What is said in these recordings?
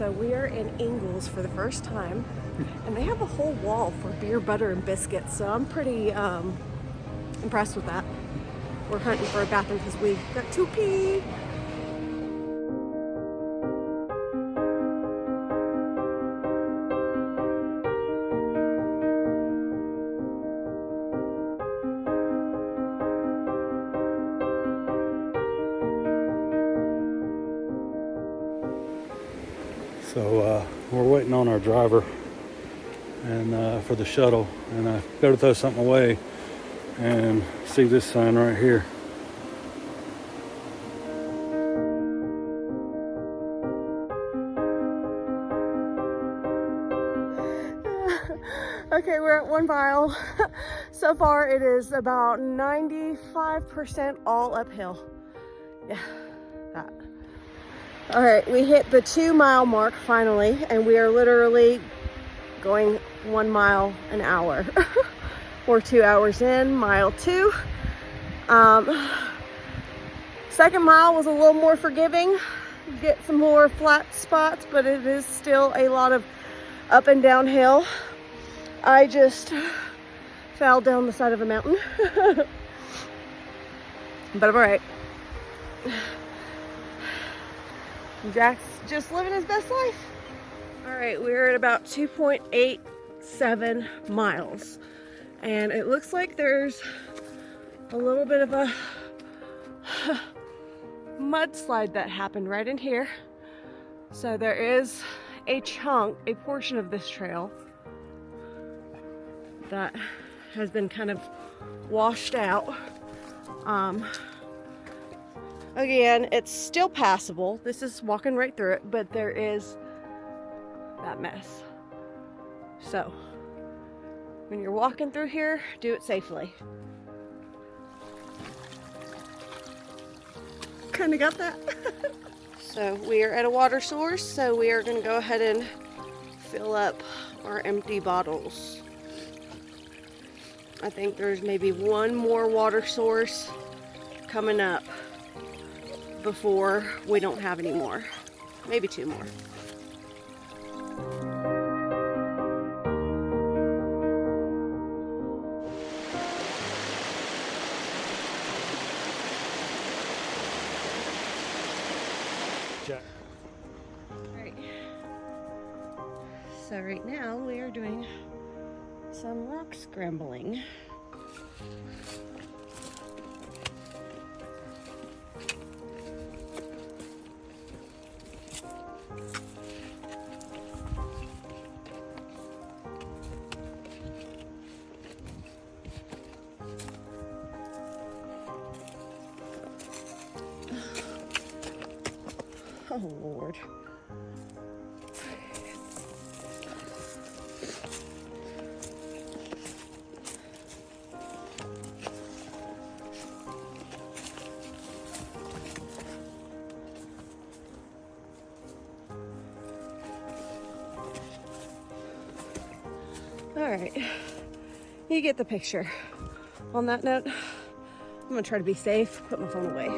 So we are in Ingles for the first time, and they have a whole wall for beer, butter, and biscuits. So I'm pretty impressed with that. We're hunting for a bathroom because we got to pee. So we're waiting on our driver and for the shuttle, and I go to throw something away and see this sign right here. Okay, we're at 1 mile. So far it is about 95% all uphill. Yeah, that. All right, we hit the 2 mile mark finally, and we are literally going 1 mile an hour. We're 2 hours in, mile 2. Second mile was a little more forgiving. Get some more flat spots, but it is still a lot of up and downhill. I just fell down the side of a mountain. But I'm all right. Jack's just living his best life. All right, we're at about 2.87 miles. And it looks like there's a little bit of a mudslide that happened right in here. So there is a portion of this trail that has been kind of washed out. Again, it's still passable. This is walking right through it, but there is that mess. So when you're walking through here, do it safely. Kind of got that. So we are at a water source, so we are going to go ahead and fill up our empty bottles. I think there's maybe one more water source coming up before we don't have any more. Maybe 2 more. Alright. So right now we are doing some rock scrambling. Oh Lord. All right, you get the picture. On that note, I'm gonna try to be safe, put my phone away.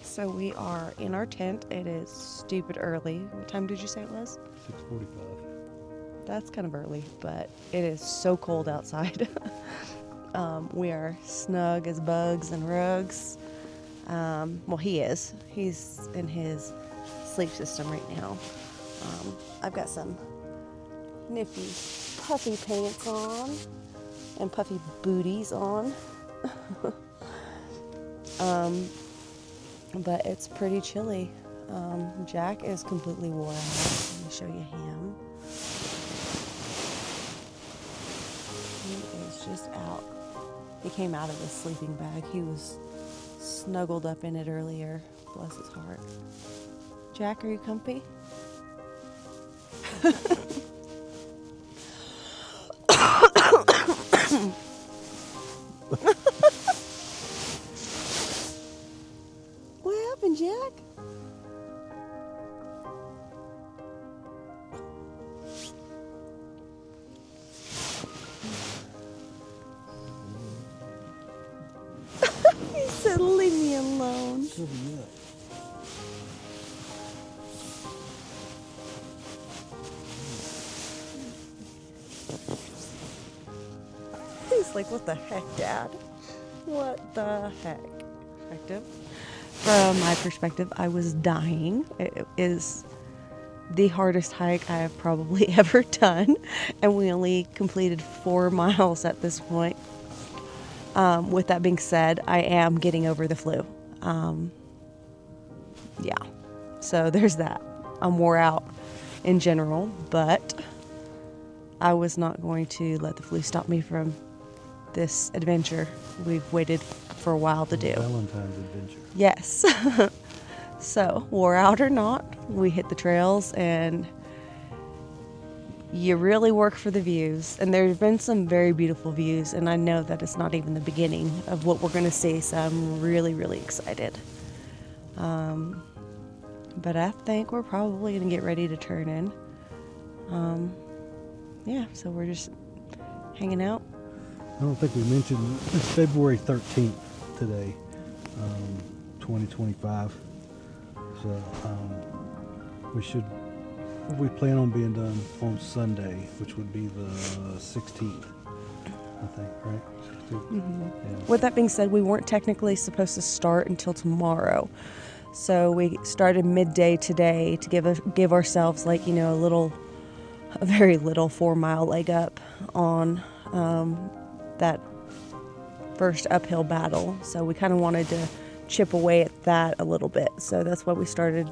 So we are in our tent. It is stupid early. What time did you say it was? 6:45. That's kind of early, but it is so cold outside. We are snug as bugs and rugs. Well, he is. He's in his sleep system right now. I've got some nifty puffy pants on and puffy booties on. But it's pretty chilly. Jack is completely worn out. Let me show you him. He is just out. He came out of his sleeping bag. He was snuggled up in it earlier. Bless his heart. Jack, are you comfy? What happened, Jack? He said, leave me alone. He's like, what the heck, Dad? What the heck? From my perspective, I was dying. It is the hardest hike I have probably ever done, and we only completed 4 miles at this point. With that being said, I am getting over the flu. Yeah, so there's that. I'm wore out in general, but I was not going to let the flu stop me from this adventure we've waited for a while to do. Valentines adventure. Yes. So, wore out or not, we hit the trails, and you really work for the views. And there have been some very beautiful views, and I know that it's not even the beginning of what we're going to see, so I'm really, really excited. But I think we're probably going to get ready to turn in. Yeah, so we're just hanging out. I don't think we mentioned it's February 13th today, 2025. So we plan on being done on Sunday, which would be the 16th, I think, right? 16th? Mm-hmm. Yeah. With that being said, we weren't technically supposed to start until tomorrow. So we started midday today to give ourselves like, a very little 4-mile leg up on that first uphill battle. So we kind of wanted to chip away at that a little bit. So that's why we started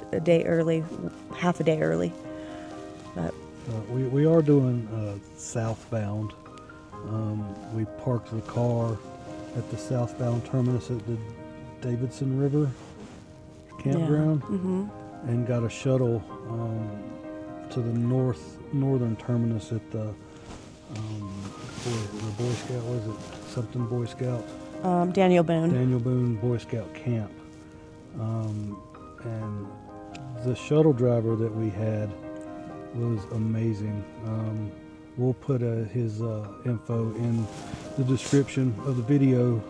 half a day early. But we are doing southbound. We parked the car at the southbound terminus at the Davidson River campground, yeah. Mm-hmm. and got a shuttle to the northern terminus at the Boy Scout, was it something Boy Scout? Daniel Boone. Daniel Boone Boy Scout camp. And the shuttle driver that we had was amazing. We'll put his info in the description of the video.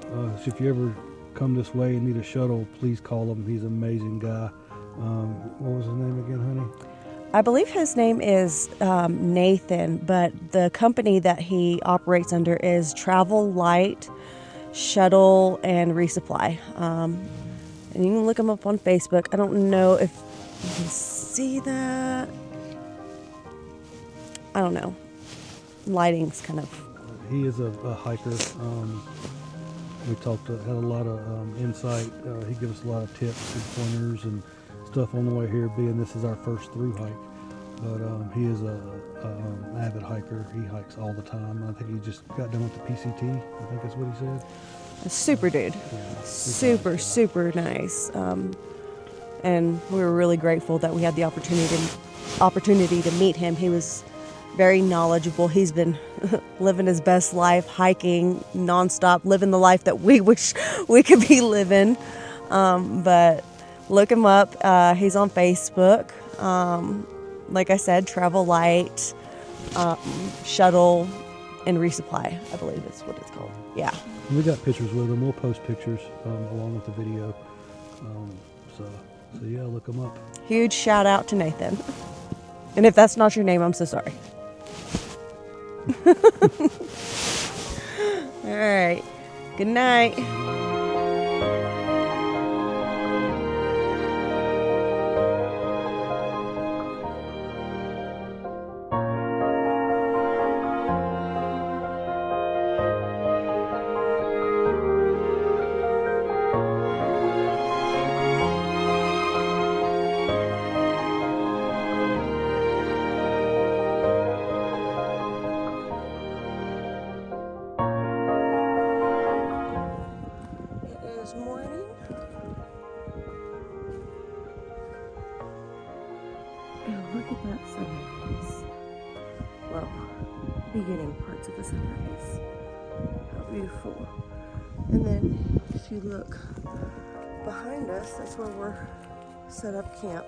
So if you ever come this way and need a shuttle, please call him. He's an amazing guy. What was his name again, honey? I believe his name is Nathan, but the company that he operates under is Lite Shuttle and Resupply. And you can look him up on Facebook. I don't know if you can see that. I don't know. Lighting's kind of... He is a hiker. We had a lot of insight. He gives us a lot of tips and pointers and stuff on the way here, being this is our first through hike. But he is an avid hiker. He hikes all the time. I think he just got done with the PCT. I think that's what he said. A super dude. Yeah, Super nice. And we were really grateful that we had the opportunity to meet him. He was very knowledgeable. He's been living his best life, hiking nonstop, living the life that we wish we could be living. But look him up. He's on Facebook. Like I said, Lite Shuttle and Resupply, I believe that's what it's called. Yeah. We got pictures with him. We'll post pictures along with the video. So yeah, look him up. Huge shout out to Nathan. And if that's not your name, I'm so sorry. All right. Good night. parts of the sunrise. How beautiful. And then if you look behind us, that's where we're set up camp.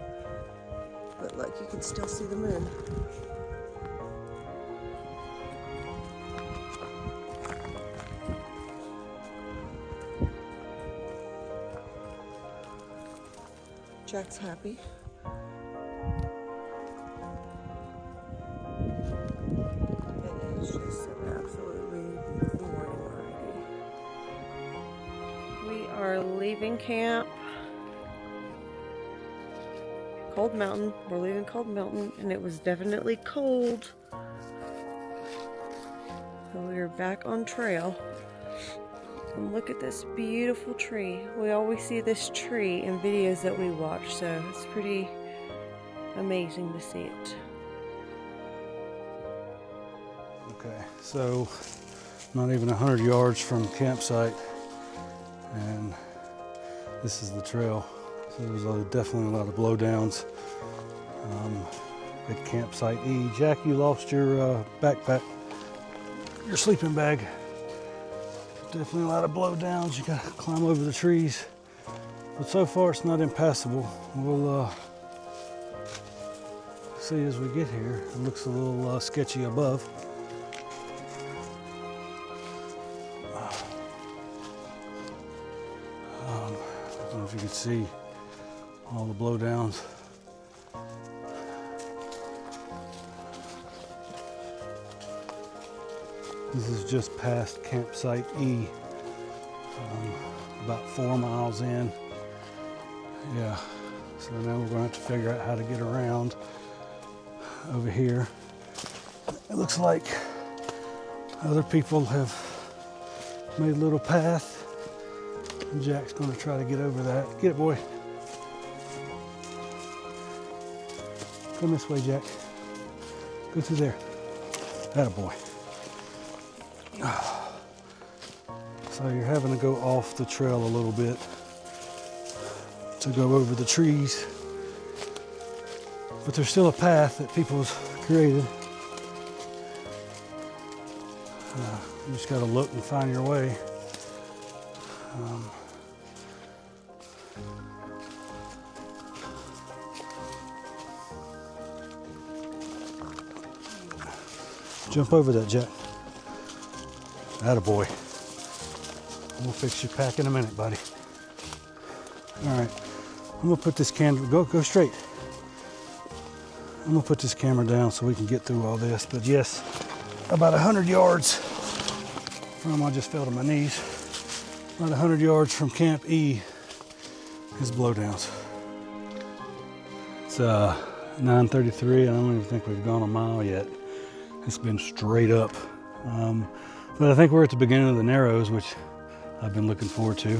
But look, you can still see the moon. Jack's happy. It is just an absolutely beautiful morning already. We are leaving camp. Cold Mountain. We're leaving Cold Mountain, and it was definitely cold. So we are back on trail. And look at this beautiful tree. We always see this tree in videos that we watch, so it's pretty amazing to see it. Okay, so not even 100 yards from campsite, and this is the trail. So there's definitely a lot of blowdowns at campsite E. Jack, you lost your backpack, your sleeping bag. Definitely a lot of blowdowns. You gotta climb over the trees, but so far it's not impassable. We'll see as we get here. It looks a little sketchy above. I don't know if you can see all the blowdowns. This is just past campsite E, about 4 miles in. Yeah, so now we're going to have to figure out how to get around over here. It looks like other people have made a little path, and Jack's going to try to get over that. Get it, boy. Come this way, Jack. Go through there. Atta boy. So you're having to go off the trail a little bit to go over the trees, but there's still a path that people's created. You just got to look and find your way. Jump over that, Jack. Atta boy. We'll fix your pack in a minute, buddy. All right, I'm gonna put this camera, go straight. I'm gonna put this camera down so we can get through all this. But yes, about 100 yards from, I just fell to my knees, about 100 yards from Camp E is blowdowns. It's 9:33, and I don't even think we've gone a mile yet. It's been straight up. But I think we're at the beginning of the Narrows, which I've been looking forward to.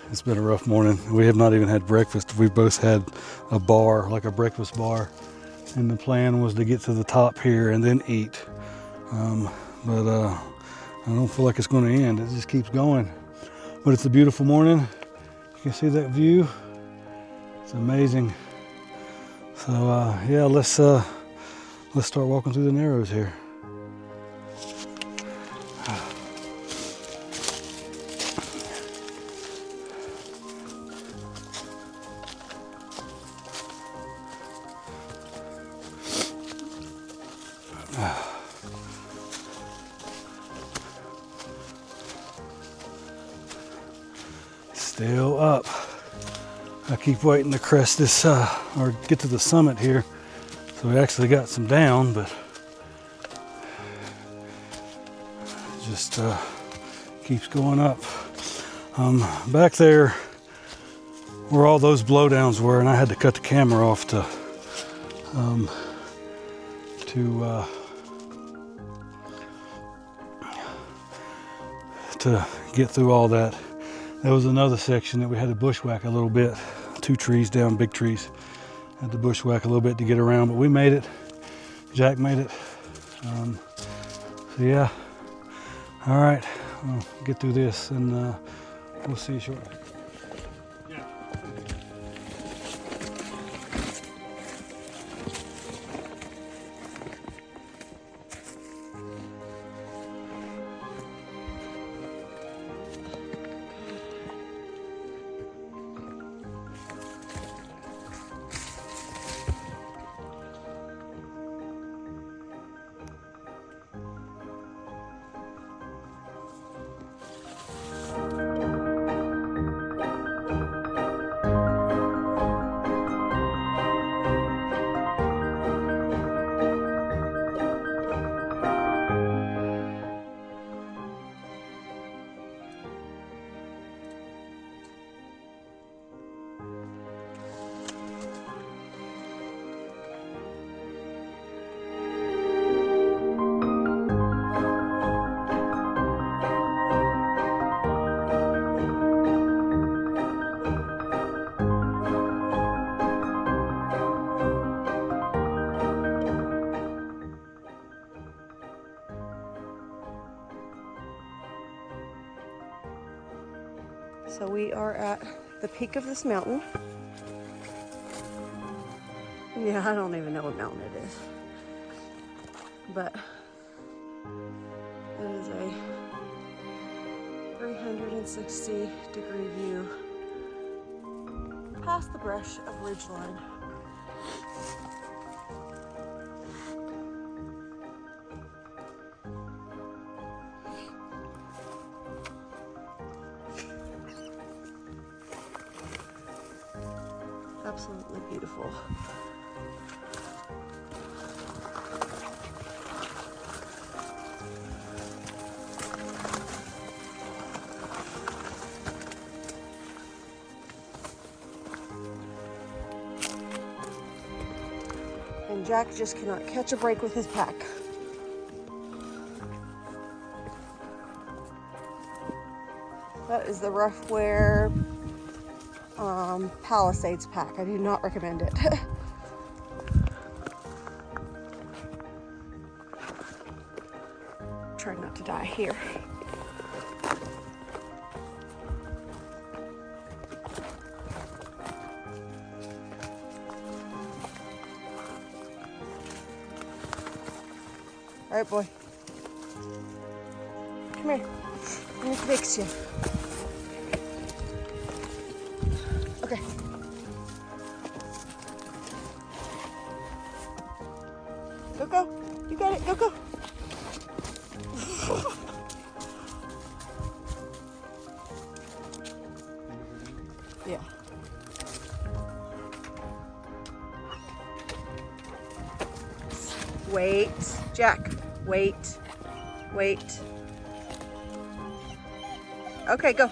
It's been a rough morning. We have not even had breakfast. We both had a bar, like a breakfast bar, and the plan was to get to the top here and then eat. But I don't feel like it's going to end. It just keeps going. But it's a beautiful morning. You can see that view. It's amazing. So yeah, let's start walking through the Narrows here. Still up. I keep waiting to crest this or get to the summit here. So we actually got some down, but it just keeps going up. Back there where all those blowdowns were, and I had to cut the camera off to get through all that. There was another section that we had to bushwhack a little bit. 2 trees down, big trees. Had to bushwhack a little bit to get around, but we made it. Jack made it. So yeah. All right, I'll get through this, and we'll see you shortly. So we are at the peak of this mountain. Yeah, I don't even know what mountain it is. But it is a 360-degree view past the brush of ridgeline. Absolutely beautiful. And Jack just cannot catch a break with his pack. That is the Rough Wear Palisades pack. I do not recommend it. Try not to die here. All right, boy. Come here. Let me fix you. Okay. Go, go. You got it. Go, go. Yeah. Wait. Jack. Wait. Wait. Okay, go.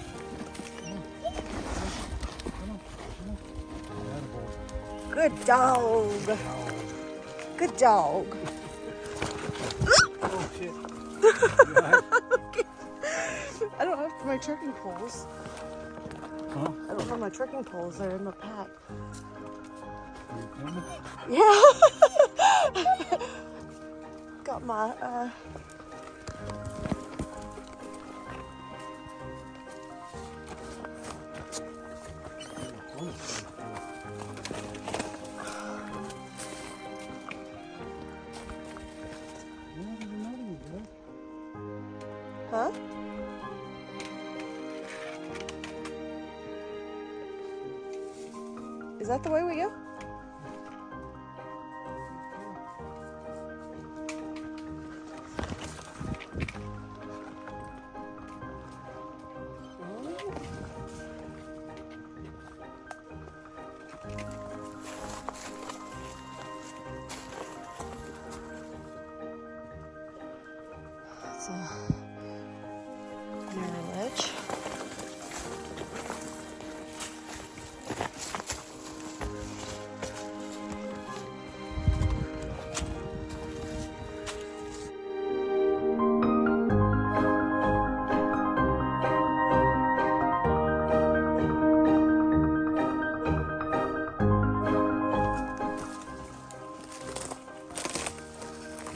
Good dog. Good dog. Oh shit. I don't have my trekking poles. Huh? I don't have my trekking poles. They're in the pack. Are you coming? Yeah. Got my Huh? Is that the way we go? It's a narrow ledge.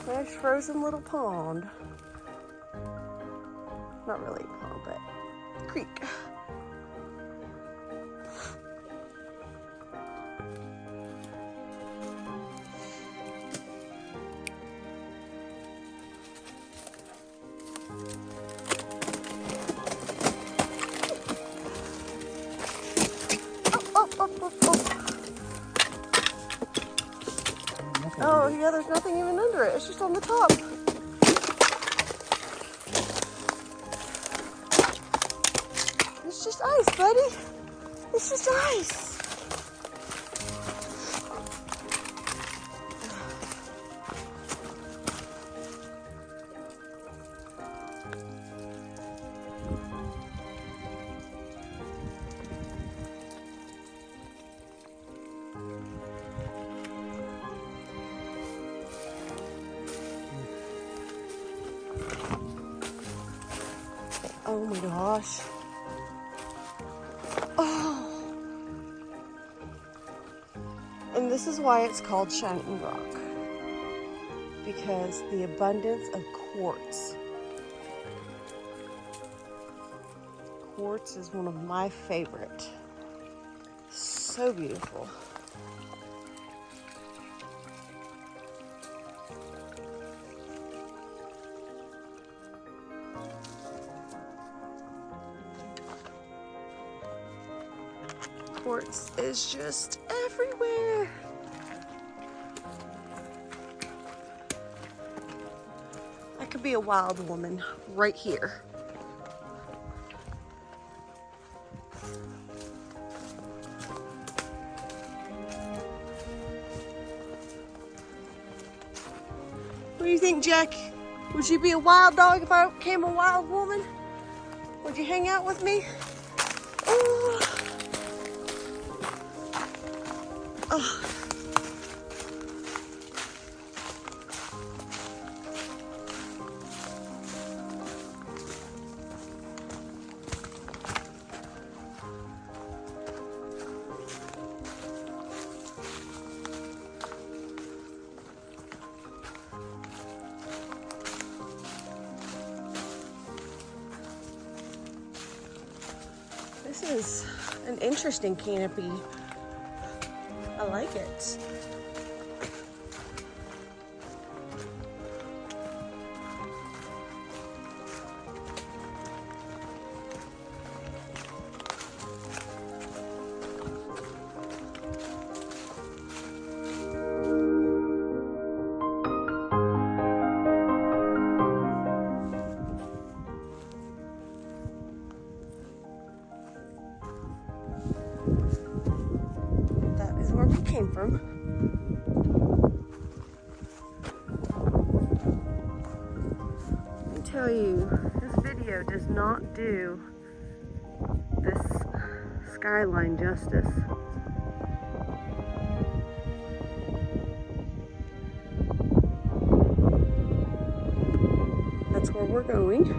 Nice frozen little pond. Not really a pond, but creek. Oh, yeah, there's nothing even under it. It's just on the top. It's just ice, buddy. It's just ice. Oh my gosh. Oh. And this is why it's called Shining Rock. Because the abundance of quartz. quartz is one of my favorite. So beautiful. Quartz is just everywhere. I could be a wild woman right here. What do you think, Jack? Would you be a wild dog if I became a wild woman? Would you hang out with me? Oh. Oh. This is an interesting canopy. I like it. Where we came from. Let me tell you, this video does not do this skyline justice. That's where we're going.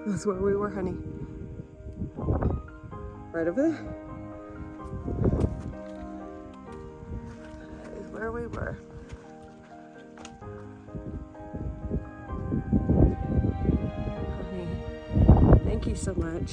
That's where we were, honey. Right over there. That is where we were. so much.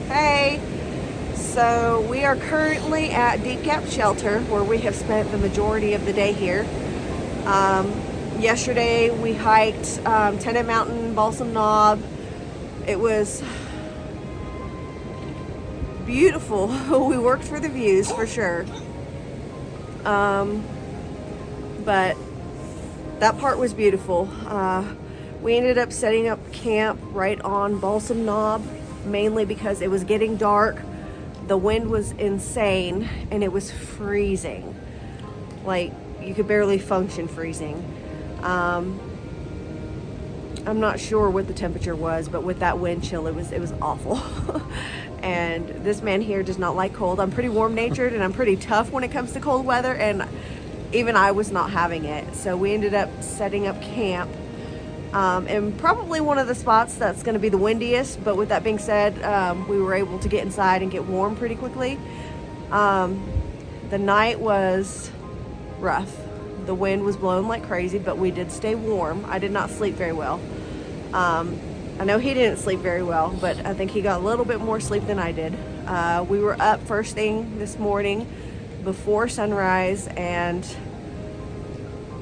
Hey, so we are currently at Deep Gap Shelter, where we have spent the majority of the day here. Yesterday we hiked Tennant Mountain, Balsam Knob. It was beautiful. We worked for the views for sure. But that part was beautiful. We ended up setting up camp right on Balsam Knob, mainly because it was getting dark, the wind was insane, and it was freezing. Like, you could barely function freezing. I'm not sure what the temperature was, but with that wind chill, it was awful. And this man here does not like cold. I'm pretty warm-natured, and I'm pretty tough when it comes to cold weather, and even I was not having it. So we ended up setting up camp and probably one of the spots that's going to be the windiest, but with that being said, we were able to get inside and get warm pretty quickly. The night was rough. The wind was blowing like crazy, but we did stay warm. I did not sleep very well. I know he didn't sleep very well, but I think he got a little bit more sleep than I did. We were up first thing this morning before sunrise, and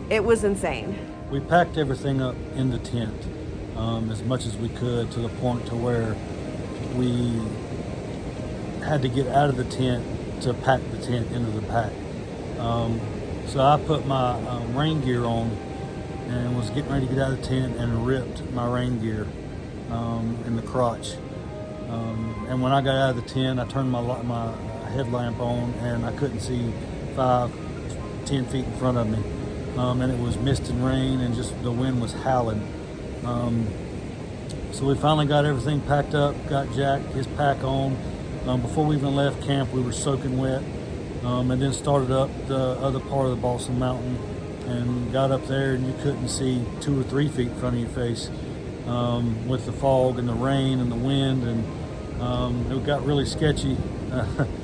it was insane. We packed everything up in the tent as much as we could, to the point to where we had to get out of the tent to pack the tent into the pack. So I put my rain gear on and was getting ready to get out of the tent and ripped my rain gear in the crotch. And when I got out of the tent, I turned my headlamp on, and I couldn't see 5-10 feet in front of me. And it was mist and rain, and just the wind was howling. So we finally got everything packed up, got Jack his pack on. Before we even left camp, we were soaking wet, and then started up the other part of the Balsam Mountain and got up there, and you couldn't see 2 or 3 feet in front of your face with the fog and the rain and the wind, and it got really sketchy.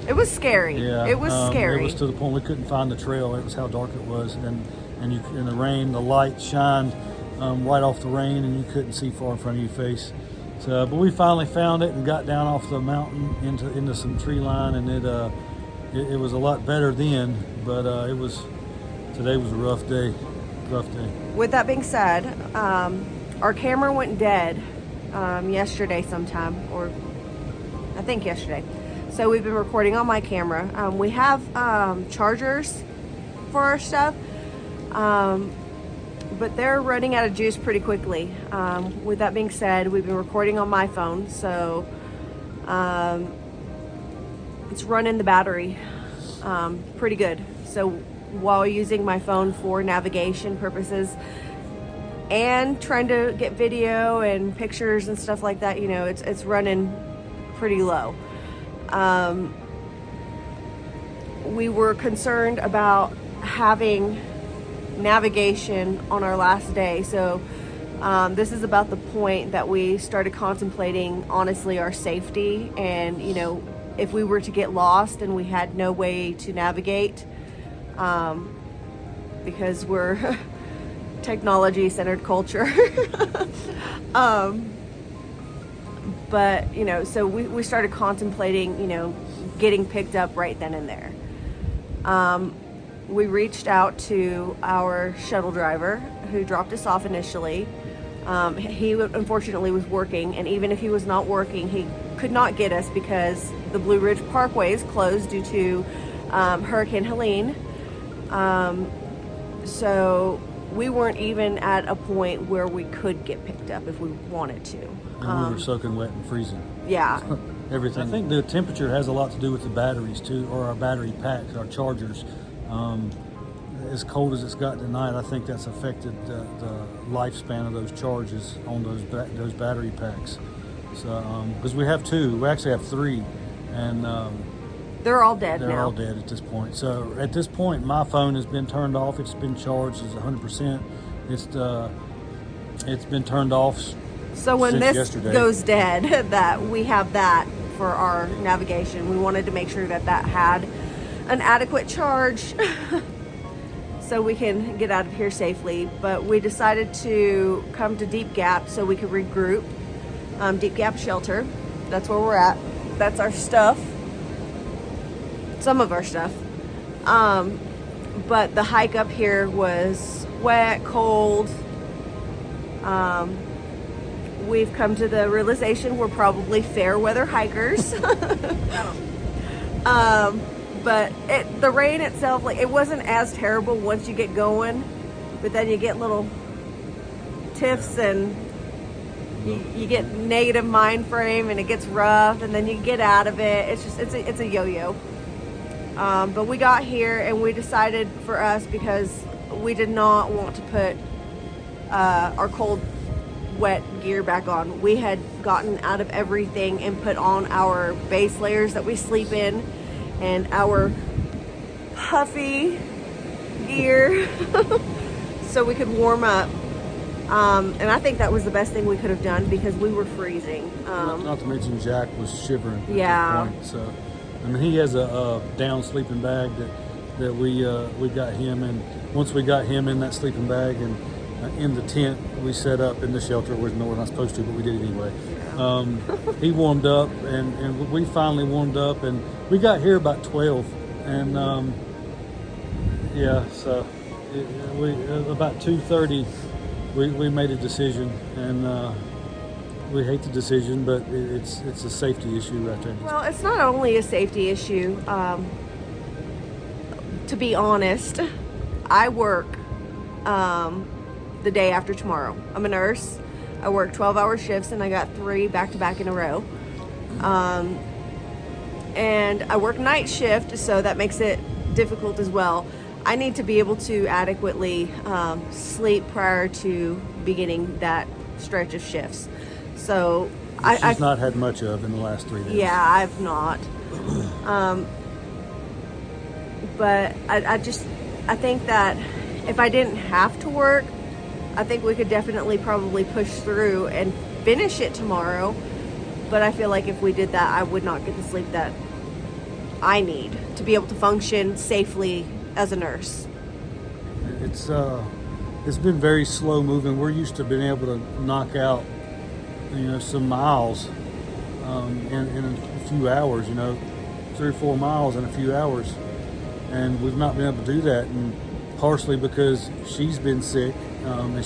It was scary. Yeah, it was scary. It was to the point we couldn't find the trail. It was how dark it was, and in the rain, the light shined right off the rain, and you couldn't see far in front of your face. So, but we finally found it and got down off the mountain into some tree line, and it was a lot better then. But today was a rough day. With that being said, our camera went dead yesterday sometime, or I think yesterday. So we've been recording on my camera. We have chargers for our stuff, but they're running out of juice pretty quickly. With that being said, we've been recording on my phone, so it's running the battery pretty good. So while using my phone for navigation purposes and trying to get video and pictures and stuff like that, it's running pretty low. We were concerned about having navigation on our last day, so this is about the point that we started contemplating, honestly, our safety, and if we were to get lost and we had no way to navigate, because we're technology-centered culture. But so we started contemplating getting picked up right then and there. We reached out to our shuttle driver who dropped us off initially. He unfortunately was working, and even if he was not working, he could not get us because the Blue Ridge Parkway is closed due to Hurricane Helene. So we weren't even at a point where we could get picked up if we wanted to. And we were soaking wet and freezing. Yeah. Everything. I think the temperature has a lot to do with the batteries too, or our battery packs, our chargers. as cold as it's gotten tonight, I think that's affected the lifespan of those charges on those battery packs. So, because we actually have 3, and they're all dead they're now. all dead at this point. So at this point, my phone has been turned off. It's been charged as 100%. It's been turned off. So when since this yesterday goes dead, that we have that for our navigation. We wanted to make sure that had an adequate charge so we can get out of here safely. But we decided to come to Deep Gap so we could regroup. Deep Gap Shelter, that's where we're at. That's our stuff. Some of our stuff. But the hike up here was wet, cold. We've come to the realization we're probably fair weather hikers. But the rain itself, like, it wasn't as terrible once you get going, but then you get little tiffs and you get negative mind frame and it gets rough, and then you get out of it. It's a yo-yo. But we got here and we decided for us, because we did not want to put our cold, wet gear back on. We had gotten out of everything and put on our base layers that we sleep in and our puffy gear so we could warm up. And I think that was the best thing we could have done, because we were freezing. Not to mention Jack was shivering at Yeah. this point. So, I mean, he has a down sleeping bag that we got him, and once we got him in that sleeping bag and in the tent we set up in the shelter, we're not supposed to, but we did it anyway. He warmed up, and we finally warmed up, and we got here about 12, and so about 2:30 we made a decision, and we hate the decision, but it's a safety issue right there. Well, it's not only a safety issue. To be honest, I work the day after tomorrow. I'm a nurse. I work 12-hour shifts, and I got 3 back-to-back in a row. And I work night shift, so that makes it difficult as well. I need to be able to adequately sleep prior to beginning that stretch of shifts. So She's not had much of in the last 3 days. Yeah, I've not. But I think that if I didn't have to work, I think we could definitely probably push through and finish it tomorrow. But I feel like if we did that, I would not get the sleep that I need to be able to function safely as a nurse. It's been very slow moving. We're used to being able to knock out, some miles in a few hours. 3 or 4 miles in a few hours, and we've not been able to do that. And partially because she's been sick, and I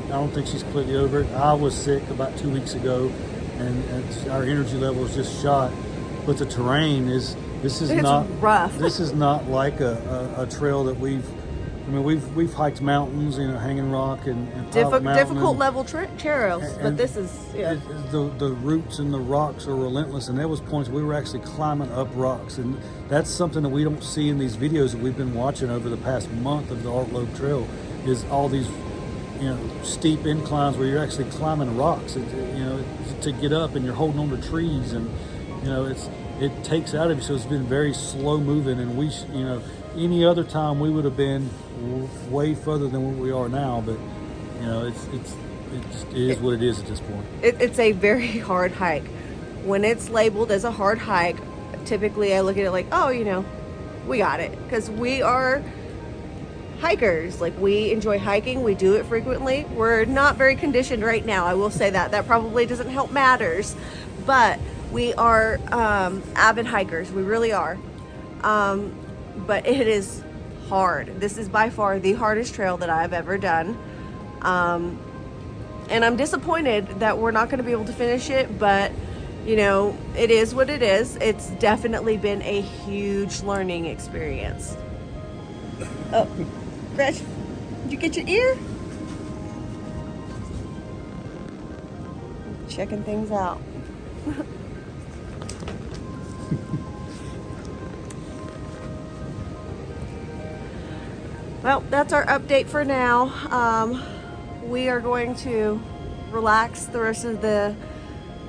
don't think she's completely over it. I was sick about 2 weeks ago, and our energy level is just shot. But the terrain is not rough. This is not like a trail that we've hiked mountains, Hanging Rock and Pilot Mountain, difficult level trails, but this is the roots and the rocks are relentless, and there was points we were actually climbing up rocks, and that's something that we don't see in these videos that we've been watching over the past month of the Art Loeb Trail, is all these steep inclines where you're actually climbing rocks, to get up, and you're holding on to trees, and it takes out of you. So it's been very slow moving, and we any other time we would have been way further than what we are now, but it is what it is at this point. It's a very hard hike. When it's labeled as a hard hike, typically I look at it like, we got it, because we are hikers. Like, we enjoy hiking, we do it frequently. We're not very conditioned right now, I will say that probably doesn't help matters, but we are avid hikers. We really are. But it is hard. This is by far the hardest trail that I've ever done. And I'm disappointed that we're not going to be able to finish it, but it is what it is. It's definitely been a huge learning experience. Oh, Gretch, did you get your ear? Checking things out. Well, that's our update for now. We are going to relax the rest of the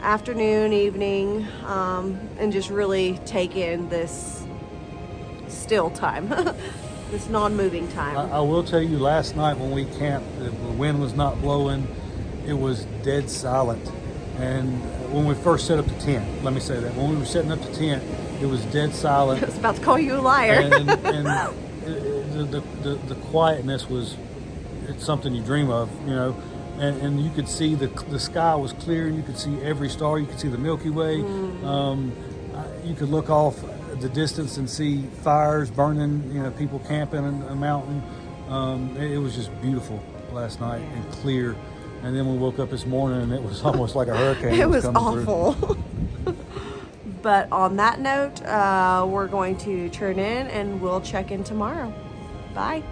afternoon, evening, and just really take in this still time, this non-moving time. I will tell you, last night when we camped, the wind was not blowing. It was dead silent. And when we first set up the tent, let me say that, when we were setting up the tent, it was dead silent. I was about to call you a liar. And the quietness was, it's something you dream of, you know. And you could see the sky was clear, and you could see every star. You could see the Milky Way. You could look off the distance and see fires burning, you know, people camping in a mountain. It was just beautiful last night and clear. And then we woke up this morning and it was almost like a hurricane. It was coming awful. But on that note, we're going to turn in and we'll check in tomorrow. Bye.